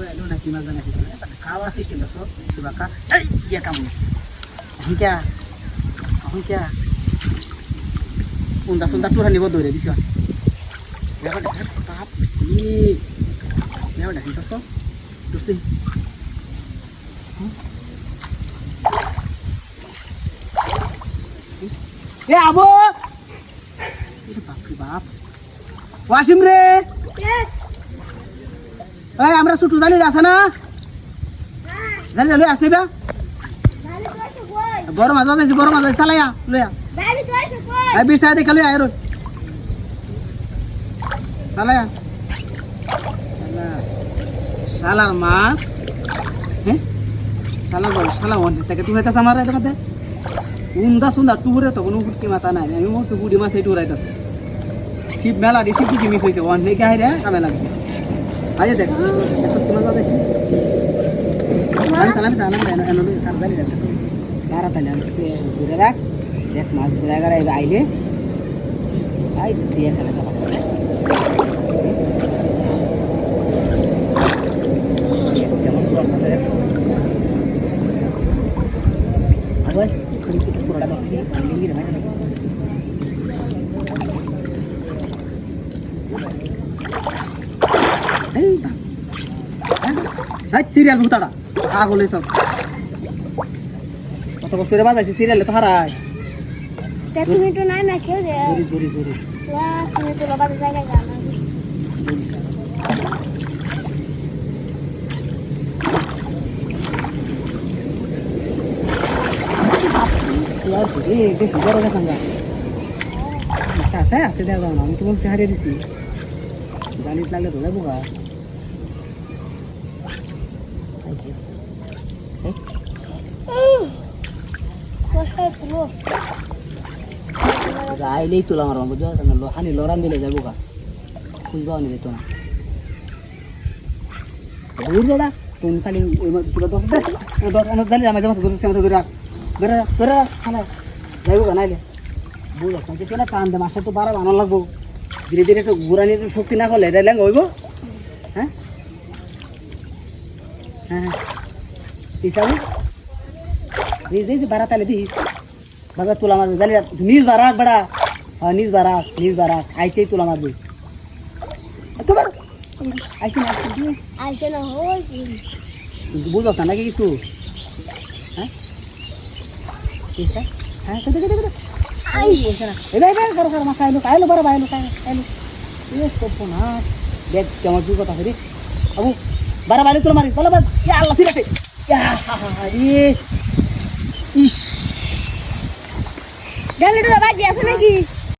এলো না কি মাছ জানা কি খাওয়া সিস্টেম দেখছো কিবা কা এই ইয়া কাম হইছে এখন কে উন্দা সুন্দা টুরা নিব দৌড়ে দিছ দেখো দেখো বাপ ই নেও দেখি তো সব তুই এ আবো বাপ রে বাপ ওয়াসিম রে এই আমরা ছুটু জানি আছে না জানি লই আসনি বা বড় মাছ চালায়া লইয়া এই বিশ টাকা দেখে লই আয় রোজ চালায়া শালার মাছ হ্যাঁ শালার বল শালা অনেক থেকে টু হইতাছে আমার এটা মধ্যে উন্দা সুন্দা টুরে তো কোনো গুটি মাথা নাই আমি মস্ত গুটি মাছ এই টুরাইতাছে শিব মেলা দি শিব কি মিস হইছে অনেক গায় রে কামে লাগছে আজ দেখ সত্যি মাছ বাদাইছি সালাম এনো কার জানি দেখ কারা তালে আমি ঘুরে রাখ দেখ মাছ ঘুরে গেলে আইলে আই দিয়ে খেলা সিরিয়াল ভুতাটা আগলে সব কত কষ্ট করে বাজাইছি সিরিয়ালে তো হারায় তুমি তো নাই না খেয়ে দে জোরি তুমি তো বাবা জায়গা যা না বেশি বড় গেছে আছে আছে দেওয়া যাও না আমি তো বলছি হারিয়ে দিছি জানিস লাগলে ধরে বোকা আইলেই তোলা আমার বুঝতে হানি লড়ান দিলে যাবো গা খুঁজবা আনি যেত না দূর দাদা তুমি খালি জানি আমার জামা ধরেছি আমাদের ধরে ধরে ধরে খালা যাইব গা নাইলে বুঝলাম যে কেন টান দে মাছটা তো বাড়া বানানো লাগবো ধীরে ধীরে একটু ঘুরানি শক্তি না করলে এটা ল্যাঙ্গ হইব হ্যাঁ হ্যাঁ হ্যাঁ হিসাবে দিস বাড়া তাহলে দিস বাজার তোলা মারবে জানি নিজ বারাক বেড়া হ্যাঁ নিজ বারাক আইতেই তোলা মারবে তোমার আইসে না বুঝস না নাকি কিছু হ্যাঁ হ্যাঁ আইলো বড় আইলো দেখ কেমন কি কথা হরি আবু বারা বাইরে তোলা মারি বলো আল্লাহ ঠিক আছে ইস গেলে বাজি আছে নাকি